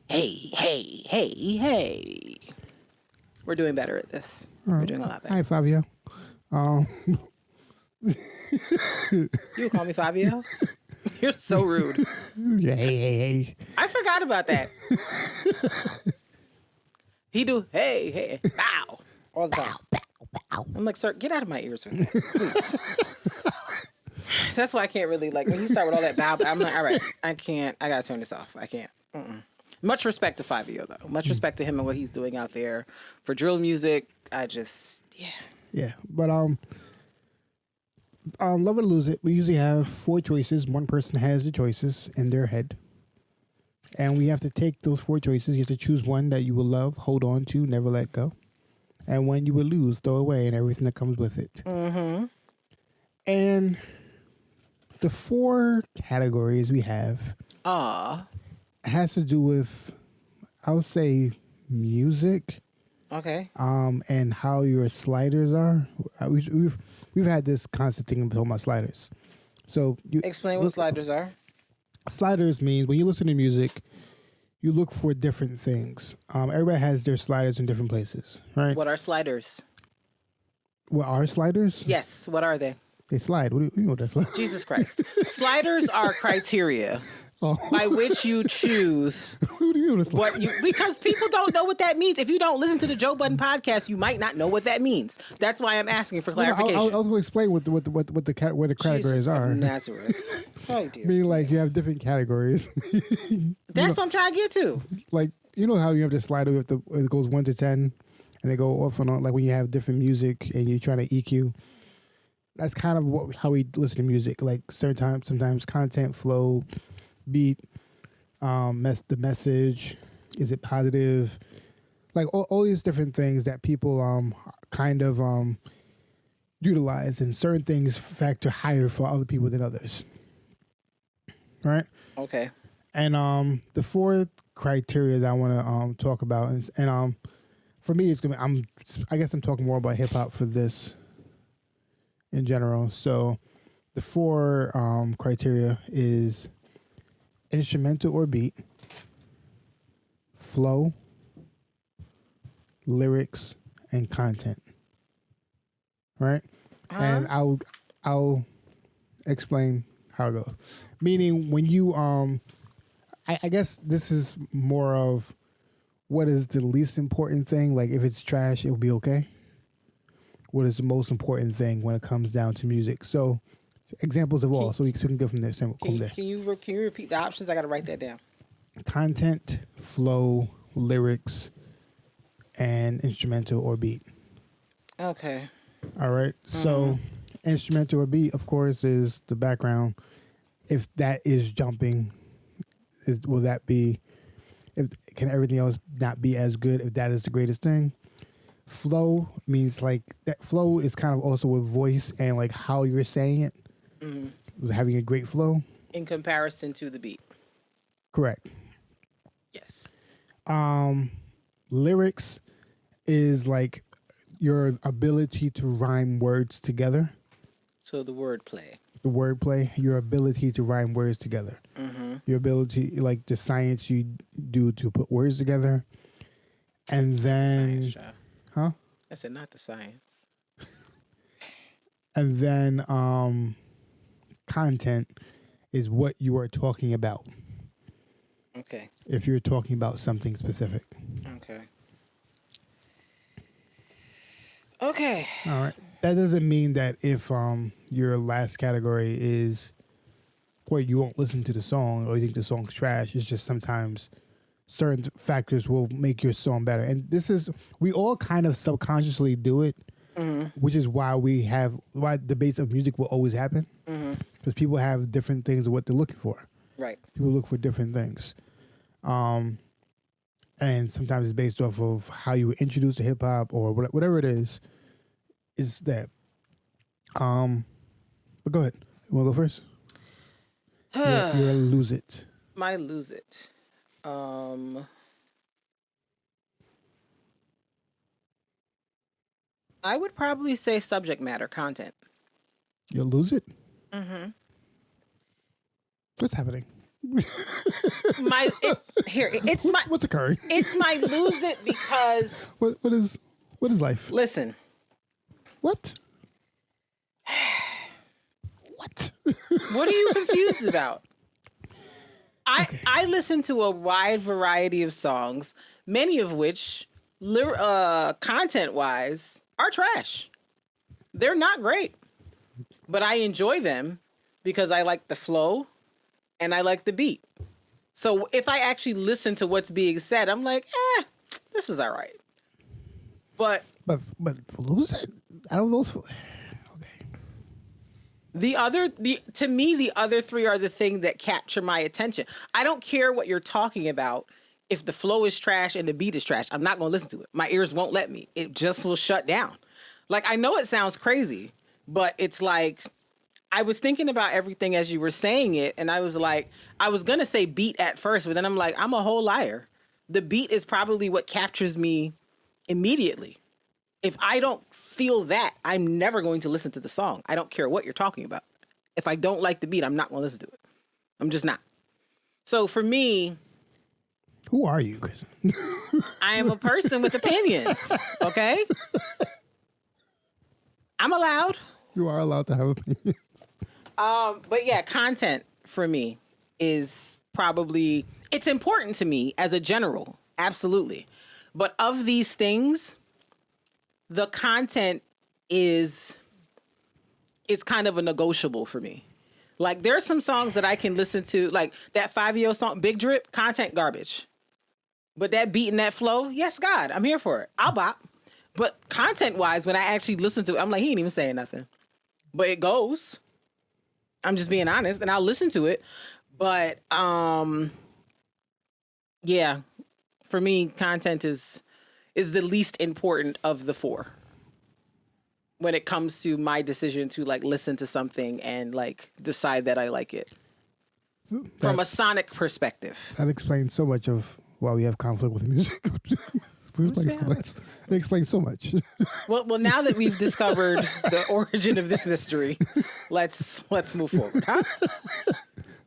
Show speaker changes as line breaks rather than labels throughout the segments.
Hey. We're doing better at this. We're doing a lot better.
Hi, Fabio.
You call me Fabio? You're so rude.
Yeah, hey.
I forgot about that. He do, hey, bow, all the time. Bow. I'm like, sir, get out of my ears with that, please. That's why I can't really, like, when you start with all that bow, I'm like, all right, I gotta turn this off. I can't. Much respect to Fabio, though. Much respect to him and what he's doing out there for drill music.
Yeah, but love it or lose it. We usually have 4 choices. One person has the choices in their head, and we have to take those 4 choices. You have to choose one that you will love, hold on to, never let go, and one you will lose, throw away, and everything that comes with it. Mm-hmm. And the 4 categories we have has to do with, I would say, music.
Okay.
And how your sliders are. We've had this constant thing talking about sliders. So
explain what sliders are.
Sliders means when you listen to music, you look for different things. Everybody has their sliders in different places, right?
What are sliders?
What are sliders?
Yes. What are they?
They slide. What do you know what that's like?
Jesus Christ. Sliders are criteria by which you choose
What do you know
what you, because people don't know what that means. If you don't listen to the Joe Budden podcast, you might not know what that means. That's why I'm asking for clarification.
I was going to explain what the categories are.
Nazareth. Oh dear.
I mean, like, you have different categories.
That's what I'm trying to get to.
Like, you know how you have the slider with it goes 1 to 10, and they go off and on. Like when you have different music and you're trying to EQ. That's kind of how we listen to music. Like sometimes content, flow, beat, the message, is it positive? Like all these different things that people kind of utilize, and certain things factor higher for other people than others. Right?
Okay.
And the 4 criteria that I want to talk about, and for me, it's gonna be, I guess I'm talking more about hip hop for this in general. So the 4 criteria is instrumental or beat, flow, lyrics, and content. Right? And I'll explain how it goes. Meaning when you I guess this is more of what is the least important thing. Like if it's trash, it'll be okay. What is the most important thing when it comes down to music? So examples of all, so we can go from there.
Can you repeat the options? I got to write that down.
Content, flow, lyrics, and instrumental or beat.
Okay.
All right. So instrumental or beat, of course, is the background. If that is jumping, will that be? Can everything else not be as good if that is the greatest thing? Flow means like that. Flow is kind of also with voice and like how you're saying it. Mm-hmm. Having a great flow
in comparison to the beat.
Correct.
Yes.
Lyrics is like your ability to rhyme words together.
So the wordplay.
Your ability to rhyme words together. Mm-hmm. Your ability, like the science you do to put words together. And then...
Science,
huh?
I said not the science.
And then content is what you are talking about.
Okay.
If you're talking about something specific.
Okay.
All right. That doesn't mean that if your last category is where you won't listen to the song or you think the song's trash. It's just sometimes certain factors will make your song better. And we all kind of subconsciously do it, which is why why debates of music will always happen. Because people have different things of what they're looking for.
Right.
People look for different things. And sometimes it's based off of how you were introduced to hip hop or whatever it is that. But go ahead. You want to go first? You're a lose it.
My lose it. I would probably say subject matter content.
You'll lose it? Mm-hmm. What's happening? What's occurring?
It's my lose it because
what is life?
Listen.
What? What?
What are you confused about? I listen to a wide variety of songs, many of which, content-wise, are trash. They're not great, but I enjoy them because I like the flow and I like the beat. So if I actually listen to what's being said, I'm like, this is all right. But
lose it? Out of those...
To me, the other three are the thing that capture my attention. I don't care what you're talking about. If the flow is trash and the beat is trash, I'm not going to listen to it. My ears won't let me. It just will shut down. Like, I know it sounds crazy, but it's like, I was thinking about everything as you were saying it, and I was like, I was going to say beat at first, but then I'm like, I'm a whole liar. The beat is probably what captures me immediately. If I don't feel that, I'm never going to listen to the song. I don't care what you're talking about. If I don't like the beat, I'm not going to listen to it. I'm just not. So for me...
Who are you, Kristin?
I am a person with opinions, okay? I'm allowed.
You are allowed to have opinions.
But yeah, content for me is probably... It's important to me as a general, absolutely. But of these things... The content is kind of a negotiable for me. Like, there's some songs that I can listen to, like that 5-year song, Big Drip, content garbage. But that beat and that flow, yes, God, I'm here for it. I'll bop. But content-wise, when I actually listen to it, I'm like, he ain't even saying nothing. But it goes. I'm just being honest, and I'll listen to it. But, yeah, for me, content is the least important of the four when it comes to my decision to like listen to something and like decide that I like it from a sonic perspective.
That explains so much of why we have conflict with music. It explains so much.
Well, now that we've discovered the origin of this mystery, let's move forward, huh?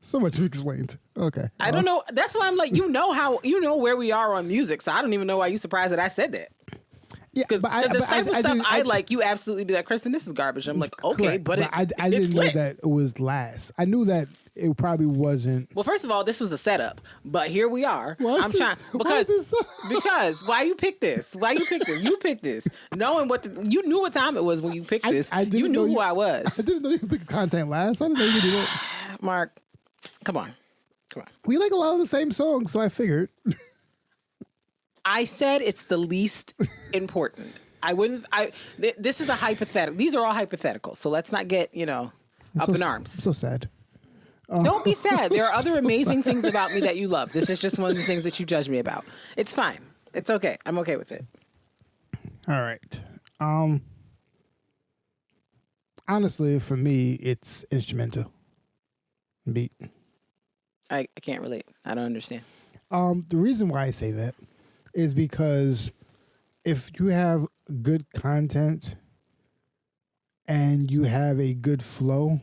So much explained. Okay.
I don't know. That's why I'm like, you know where we are on music. So I don't even know why you surprised that I said that. Yeah, because the type of stuff I like, you absolutely be like, Kristin, this is garbage. I'm like, okay,
correct,
but
I didn't know that it was last. I knew that it probably wasn't.
Well, first of all, this was a setup, but here we are. I'm trying because why you picked this? Why you picked this? You picked this, knowing you knew what time it was when you picked this. You knew who I was.
I didn't know you picked content last. I didn't know you did that.
Mark, come on.
We like a lot of the same songs, so I figured.
I said it's the least important. This is a hypothetical. These are all hypothetical. So let's not get, up in arms.
I'm so sad.
Don't be sad. There are other amazing things about me that you love. This is just one of the things that you judge me about. It's fine. It's okay. I'm okay with it.
All right. Honestly, for me, it's instrumental. Beat.
I can't relate. I don't understand.
The reason why I say that is because if you have good content and you have a good flow,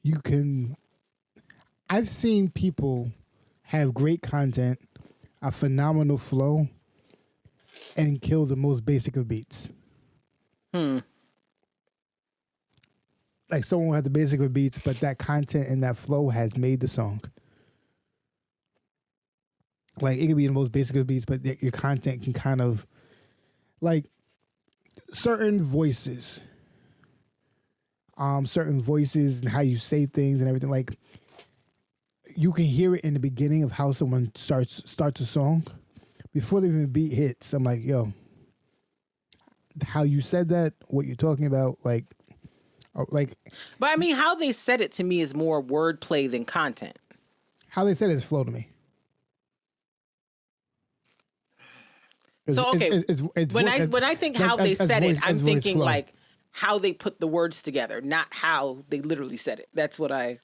you can... I've seen people have great content, a phenomenal flow, and kill the most basic of beats. Like someone who has the basic of beats, but that content and that flow has made the song. Like, it could be the most basic of beats, but your content can kind of, like, certain voices and how you say things and everything. Like, you can hear it in the beginning of how someone starts a song before the even beat hits. I'm like, yo, how you said that, what you're talking about, like.
But I mean, how they said it to me is more wordplay than content.
How they said it is flow to me.
So okay, when I think how they said it, I'm thinking like how they put the words together, not how they literally said it. That's what I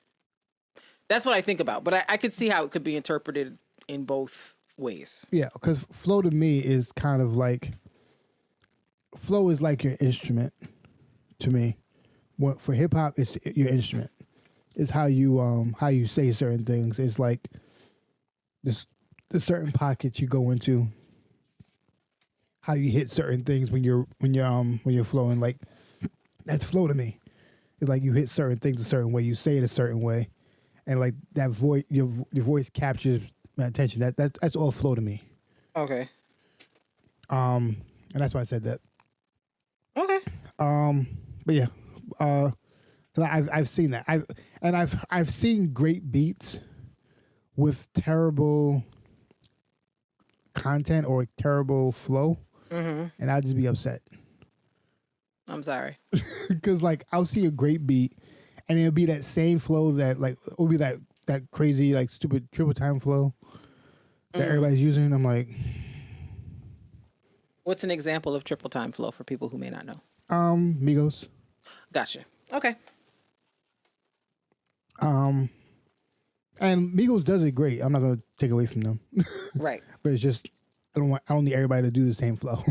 think about. But I could see how it could be interpreted in both ways. Yeah,
because flow to me is kind of like flow is like your instrument to me. For hip hop, it's your instrument. is how you say certain things. It's like this the certain pockets you go into, how you hit certain things when you're flowing. Like that's flow to me. It's like you hit certain things a certain way, you say it a certain way, and like that voice, your voice captures my attention. That's all flow to me.
Okay.
And that's why I said that.
Okay.
But yeah, I've seen that. I've seen great beats with terrible content or terrible flow, and I'd just be upset.
I'm sorry.
Because like I'll see a great beat, and it'll be that same flow that like it'll be that crazy like stupid triple time flow that everybody's using. I'm like,
what's an example of triple time flow for people who may not know?
Migos.
Gotcha. Okay.
And Migos does it great. I'm not gonna take away from them.
Right.
But it's just I don't need everybody to do the same flow.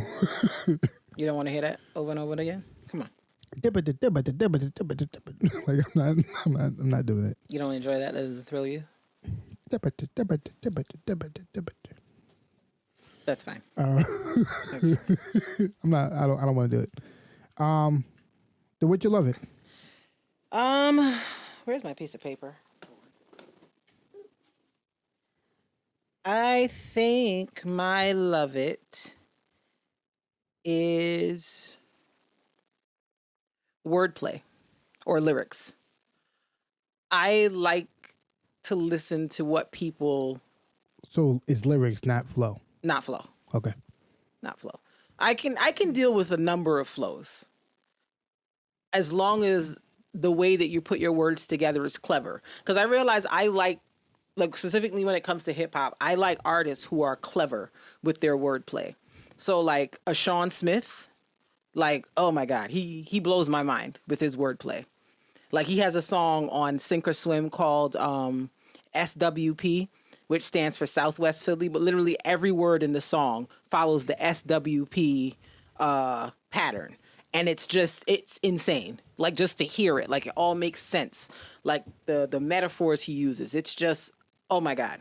You don't want to hear that over and over again? Come on.
Like I'm not doing it.
You don't enjoy that? That doesn't thrill you? That's fine. That's fine.
I don't want to do it. Then would you love it?
Where's my piece of paper? I think my love it is wordplay or lyrics. I like to listen to what people...
So it's lyrics, not flow?
Not flow.
Okay.
Not flow. I can deal with a number of flows as long as the way that you put your words together is clever. Because I realize I like specifically when it comes to hip hop, I like artists who are clever with their wordplay. So like a Sean Smith, like, oh my God, he blows my mind with his wordplay. Like he has a song on Sink or Swim called SWP, which stands for Southwest Philly, but literally every word in the song follows the SWP pattern. And it's insane. Like just to hear it, like it all makes sense. Like the metaphors he uses, it's just, oh my God.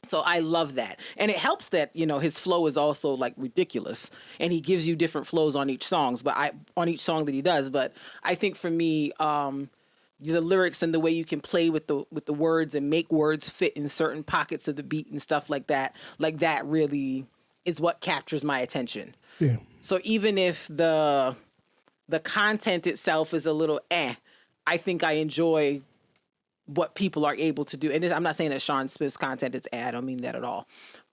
So I love that. And it helps that, his flow is also like ridiculous and he gives you different flows on each song that he does. But I think for me, the lyrics and the way you can play with the words and make words fit in certain pockets of the beat and stuff like that really is what captures my attention.
Yeah.
So even if the content itself is a little I think I enjoy what people are able to do. And I'm not saying that Sean Smith's content is I don't mean that at all.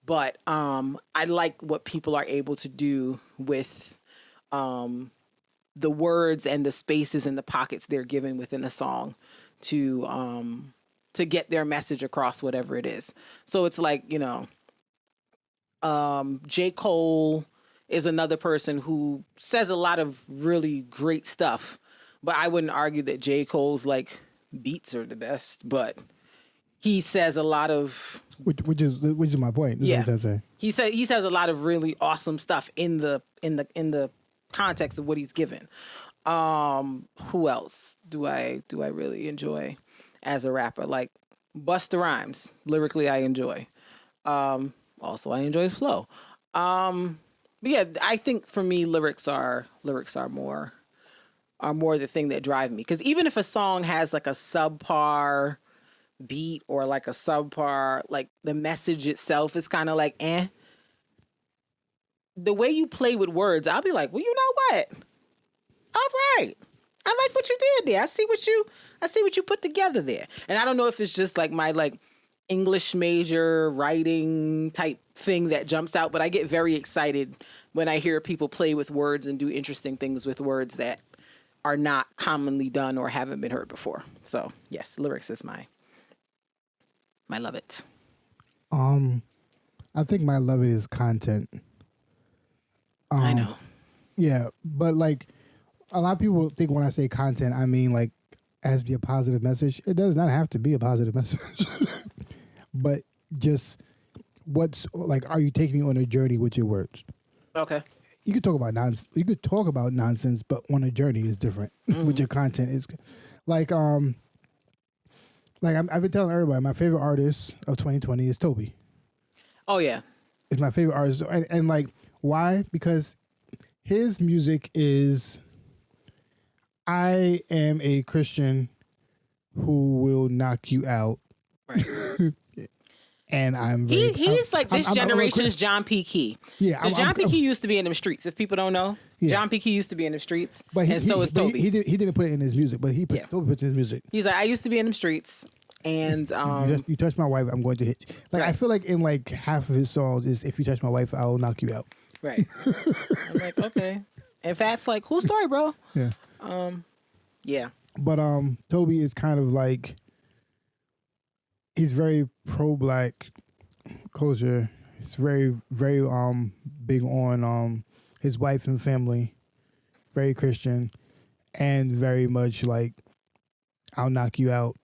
But I like what people are able to do with the words and the spaces and the pockets they're given within a song to get their message across, whatever it is. So it's like, J. Cole is another person who says a lot of really great stuff, but I wouldn't argue that J. Cole's like beats are the best, but he says a lot of
which is my point. This is what I'm saying. He
says a lot of really awesome stuff in the context of what he's given. Who else do I really enjoy as a rapper? Like Busta Rhymes, lyrically I enjoy. Also I enjoy his flow. But yeah, I think for me lyrics are more the thing that drive me. Because even if a song has like a subpar beat or like a subpar, like the message itself is kind of like the way you play with words, I'll be like, well, you know what? All right. I like what you did there. I see what you put together there. And I don't know if it's just like my like English major writing type thing that jumps out, but I get very excited when I hear people play with words and do interesting things with words that are not commonly done or haven't been heard before. So yes, lyrics is my love it.
I think my love it is content.
I know.
Yeah, but like a lot of people think when I say content, I mean like it has to be a positive message. It does not have to be a positive message. But just what's like, are you taking me on a journey with your words?
Okay.
You could talk about nonsense. You could talk about nonsense, but on a journey is different. With your content, is like Like I've been telling everybody, my favorite artist of 2020 is Toby.
Oh yeah,
It's my favorite artist, and like why? Because his music is. I am a Christian who will knock you out.
right.
And I'm very,
he's like this generation's
I'm
John P. Key.
Yeah,
because John P. Key used to be in them streets. If people don't know, John P. Key used to be in them streets, and so is Toby.
He didn't put it in his music, but Toby puts it in his music.
He's like, I used to be in them streets, and
you touch my wife, I'm going to hit you. Like
right.
I feel like in like half of his songs is if you touch my wife, I'll knock you out.
Right. I'm like, okay. And Fat's like, cool story, bro.
Yeah.
Yeah.
But Toby is kind of like he's very pro-black culture. He's very very big on his wife and family. Very Christian, and very much like I'll knock you out.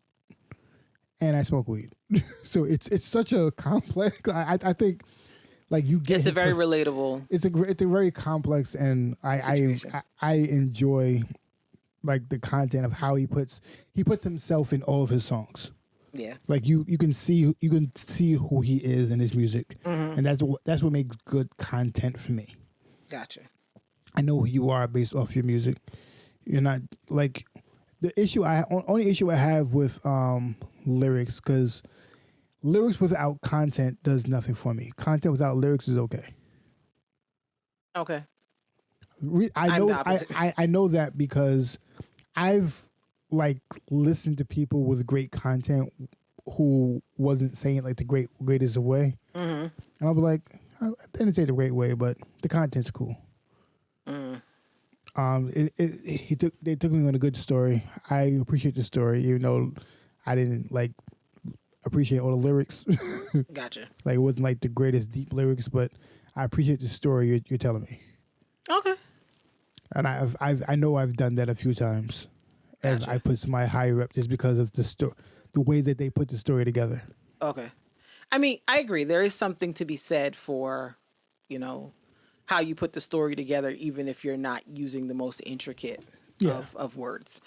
And I smoke weed, so it's such a complex. I think like you get
it's a very relatable.
It's a very complex, and I enjoy like the content of how he puts himself in all of his songs.
Yeah,
like you can see who he is in his music, and that's what makes good content for me.
Gotcha.
I know who you are based off your music. You're not like the only issue I have with lyrics, because lyrics without content does nothing for me. Content without lyrics is okay.
Okay.
I know that because I've like listened to people with great content who wasn't saying it like the greatest way, and I'll be like, I didn't say the great way, but the content's cool. They took me on a good story. I appreciate the story, even though I didn't like appreciate all the lyrics.
Gotcha.
Like it wasn't like the greatest deep lyrics, but I appreciate the story you're telling me.
Okay.
And I know I've done that a few times, as I put somebody higher up just because of the way that they put the story together.
Okay. I mean, I agree. There is something to be said for, how you put the story together, even if you're not using the most intricate of words.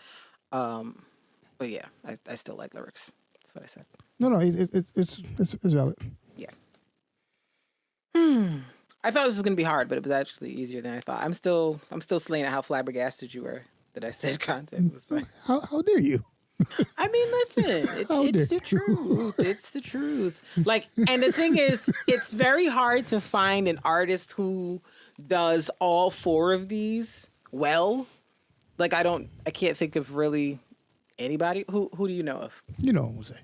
But yeah, I still like lyrics. That's what I said.
No, it's valid.
Yeah. I thought this was gonna be hard, but it was actually easier than I thought. I'm still slaying at how flabbergasted you were that I said content was fine.
How dare you?
I mean, listen, it's the truth. It's the truth. Like, and the thing is, it's very hard to find an artist who does all four of these well. Like, I can't think of really anybody. Who do you know of?
You know what I'm saying.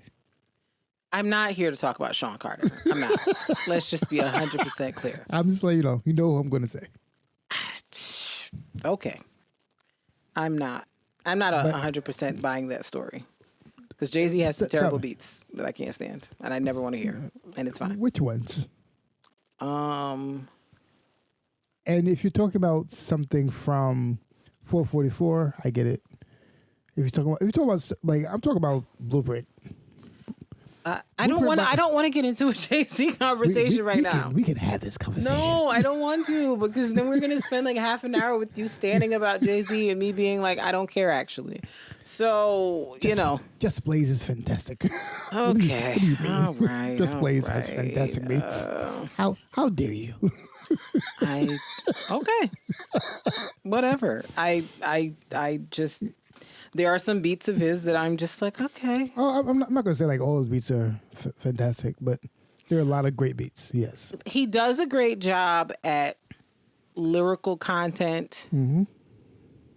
I'm not here to talk about Sean Carter. I'm not. Let's just be 100% clear.
I'm just letting you know. You know who I'm going to say.
Okay. I'm not 100% buying that story. Because Jay-Z has some terrible beats that I can't stand. And I never want to hear. And it's fine.
Which ones? And if you're talking about something from 444, I get it. If you're talking about like, I'm talking about Blueprint.
I don't want to get into a Jay-Z conversation right now.
We can have this conversation.
No, I don't want to, because then we're going to spend like half an hour with you standing about Jay-Z and me being like, I don't care actually. So,
Just Blaze is fantastic.
Okay.
What do you mean?
All right.
Just Blaze has fantastic beats. How dare you?
Okay. Whatever. I just... There are some beats of his that I'm just like, okay.
Oh, I'm not going to say like all his beats are fantastic, but there are a lot of great beats, yes.
He does a great job at lyrical content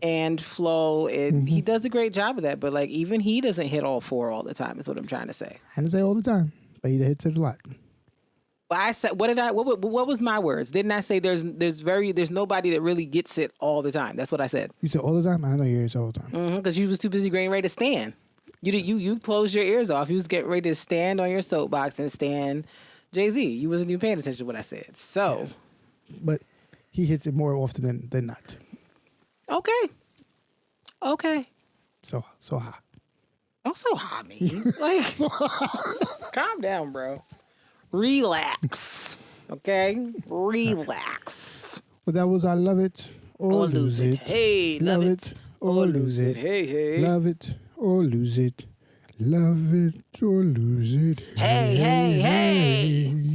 and flow, and he does a great job of that, but like even he doesn't hit all four all the time is what I'm trying to say.
I didn't say all the time, but he hits it a lot.
But I said, what was my words? Didn't I say there's nobody that really gets it all the time? That's what I said.
You said all the time? I don't know your ears all the time.
Because you was too busy getting ready to stand. You closed your ears off. You was getting ready to stand on your soapbox and stand Jay-Z. You wasn't even paying attention to what I said. So,
yes. But he hits it more often than not.
Okay.
So high.
Don't so high, me. Like, calm down, bro. Relax. Okay? Relax.
Well, that was I Love It or Lose It.
Hey, love it
or lose it.
Hey.
Love it or lose it. Love it or lose it.
Hey, hey, hey.